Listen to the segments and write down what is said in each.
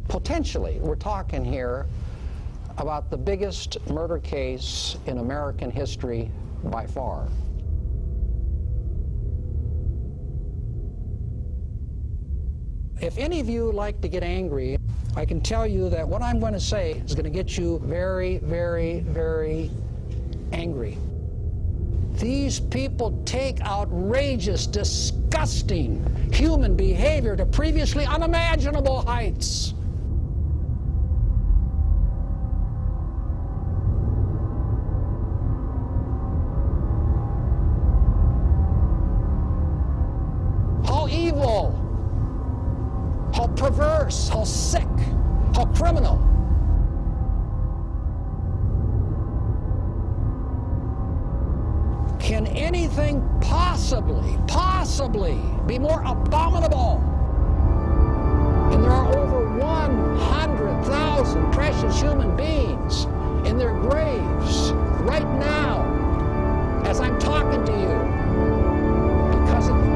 Potentially, we're talking here about the biggest murder case in American history by far. If any of you like to get angry, I can tell you that what I'm going to say is going to get you very, very, very angry. These people take outrageous, disgusting human behavior to previously unimaginable heights. How evil, how perverse, how sick, how criminal. Can anything possibly be more abominable? And there are over 100,000 precious human beings in their graves right now as I'm talking to you because of it.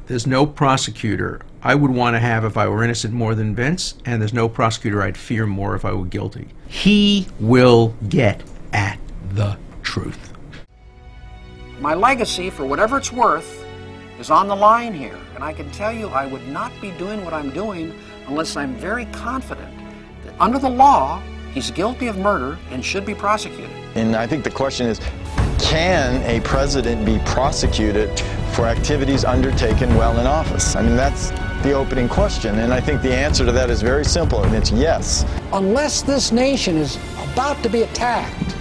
There's no prosecutor I would want to have if I were innocent more than Vince, and there's no prosecutor I'd fear more if I were guilty. He will get at the truth. My legacy, for whatever it's worth, is on the line here. And I can tell you I would not be doing what I'm doing unless I'm very confident that under the law, he's guilty of murder and should be prosecuted. And I think the question is, can a president be prosecuted for activities undertaken while in office? I mean, that's the opening question, and I think the answer to that is very simple, and it's yes. Unless this nation is about to be attacked,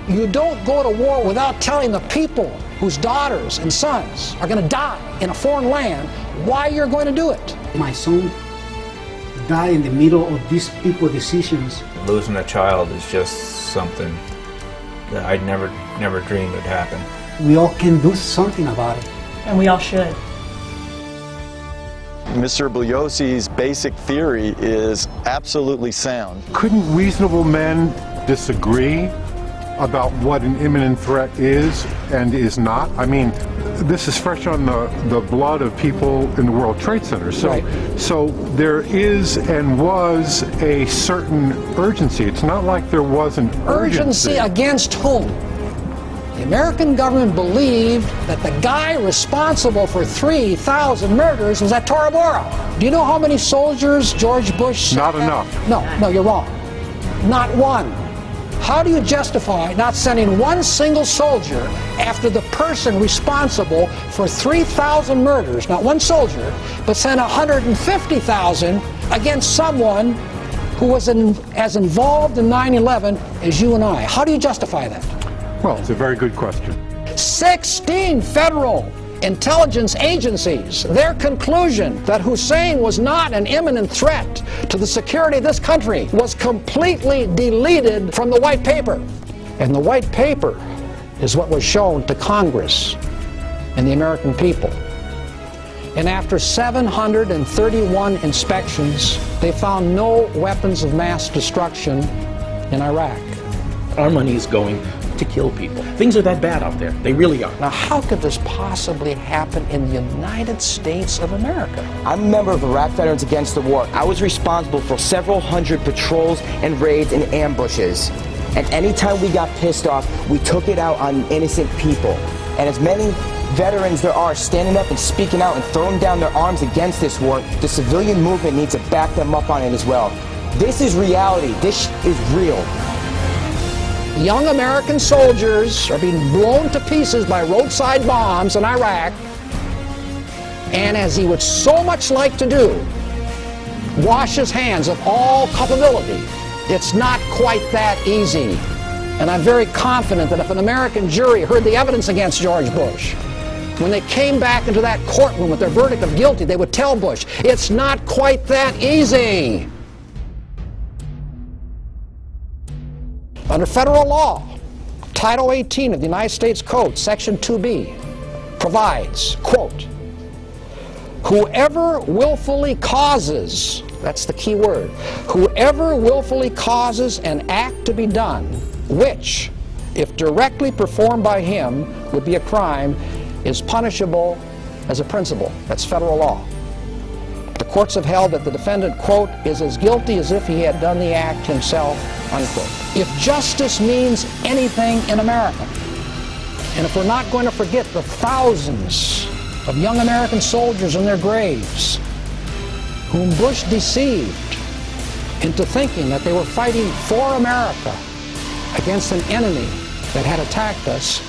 you don't go to war without telling the people whose daughters and sons are going to die in a foreign land why you're going to do it. My son died in the middle of these people's decisions. Losing a child is just something that I'd never dreamed would happen. We all can do something about it. And we all should. Mr. Bugliosi's basic theory is absolutely sound. Couldn't reasonable men disagree about what an imminent threat is and is not? I mean, this is fresh on the blood of people in the World Trade Center. So, right. So there is and was a certain urgency. It's not like there wasn't urgency. Against whom? The American government believed that the guy responsible for 3,000 murders was at Tora Bora. Do you know how many soldiers George Bush sent? Not enough. No, you're wrong. Not one. How do you justify not sending one single soldier after the person responsible for 3,000 murders, not one soldier, but send 150,000 against someone who was as involved in 9/11 as you and I? How do you justify that? Well, it's a very good question. 16 federal intelligence agencies, their conclusion that Hussein was not an imminent threat to the security of this country was completely deleted from the white paper. And the white paper is what was shown to Congress and the American people. And after 731 inspections, they found no weapons of mass destruction in Iraq. Our money is going to kill people. Things are that bad out there. They really are. Now, how could this possibly happen in the United States of America? I'm a member of Iraq Veterans Against the War. I was responsible for several hundred patrols and raids and ambushes. And anytime we got pissed off, we took it out on innocent people. And as many veterans there are standing up and speaking out and throwing down their arms against this war, the civilian movement needs to back them up on it as well. This is reality. This is real. Young American soldiers are being blown to pieces by roadside bombs in Iraq, and as he would so much like to do, wash his hands of all culpability, it's not quite that easy. And I'm very confident that if an American jury heard the evidence against George Bush, when they came back into that courtroom with their verdict of guilty, they would tell Bush, it's not quite that easy. Under federal law, Title 18 of the United States Code, Section 2B, provides, quote, whoever willfully causes, that's the key word, whoever willfully causes an act to be done, which, if directly performed by him, would be a crime, is punishable as a principle. That's federal law. The courts have held that the defendant, quote, is as guilty as if he had done the act himself, unquote. If justice means anything in America, and if we're not going to forget the thousands of young American soldiers in their graves whom Bush deceived into thinking that they were fighting for America against an enemy that had attacked us,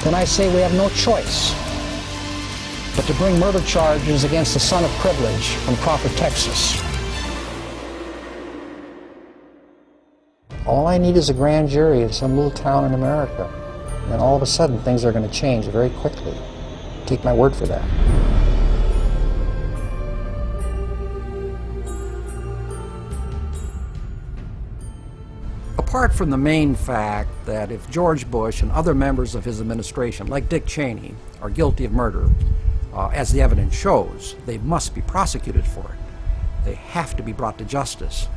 then I say we have no choice but to bring murder charges against the son of privilege from Crawford, Texas. All I need is a grand jury in some little town in America, and all of a sudden things are going to change very quickly. Take my word for that. Apart from the main fact that if George Bush and other members of his administration, like Dick Cheney, are guilty of murder, as the evidence shows, they must be prosecuted for it. They have to be brought to justice.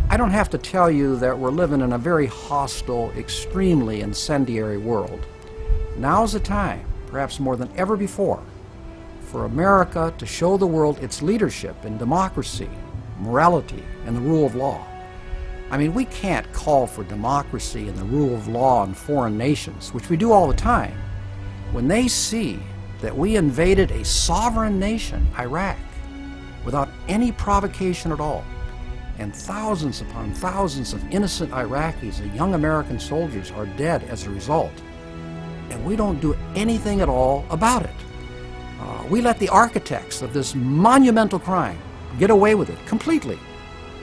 I don't have to tell you that we're living in a very hostile, extremely incendiary world. Now's the time, perhaps more than ever before, for America to show the world its leadership in democracy, morality, and the rule of law. I mean, we can't call for democracy and the rule of law in foreign nations, which we do all the time, when they see that we invaded a sovereign nation, Iraq, without any provocation at all, and thousands upon thousands of innocent Iraqis and young American soldiers are dead as a result, and we don't do anything at all about it. We let the architects of this monumental crime get away with it completely.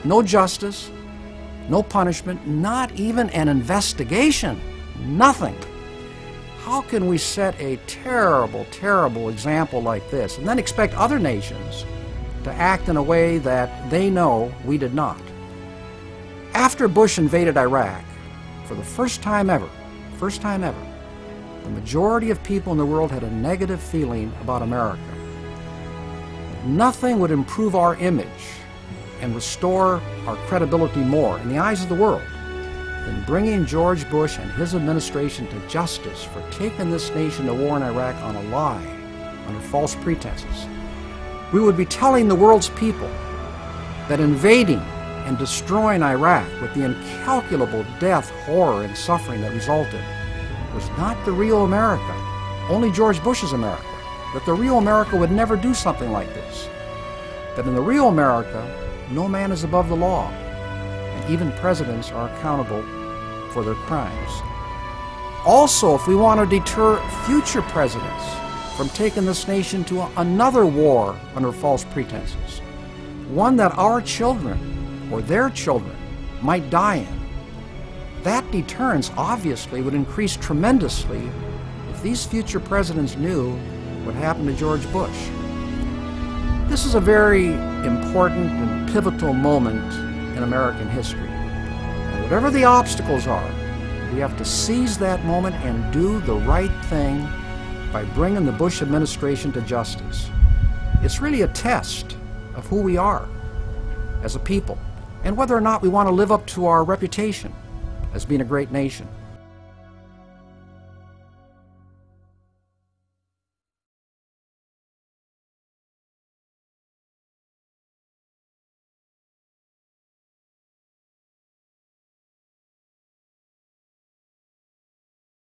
No justice, no punishment, not even an investigation, nothing. How can we set a terrible, terrible example like this and then expect other nations to act in a way that they know we did not? After Bush invaded Iraq, for the first time ever, the majority of people in the world had a negative feeling about America. Nothing would improve our image and restore our credibility more in the eyes of the world than bringing George Bush and his administration to justice for taking this nation to war in Iraq on a lie, under false pretenses. We would be telling the world's people that invading and destroying Iraq with the incalculable death, horror, and suffering that resulted was not the real America, only George Bush's America, that the real America would never do something like this, that in the real America, no man is above the law, and even presidents are accountable for their crimes. Also, if we want to deter future presidents from taking this nation to another war under false pretenses, one that our children or their children might die in, that deterrence obviously would increase tremendously if these future presidents knew what happened to George Bush. This is a very important and pivotal moment in American history. And whatever the obstacles are, we have to seize that moment and do the right thing by bringing the Bush administration to justice. It's really a test of who we are as a people and whether or not we want to live up to our reputation as being a great nation.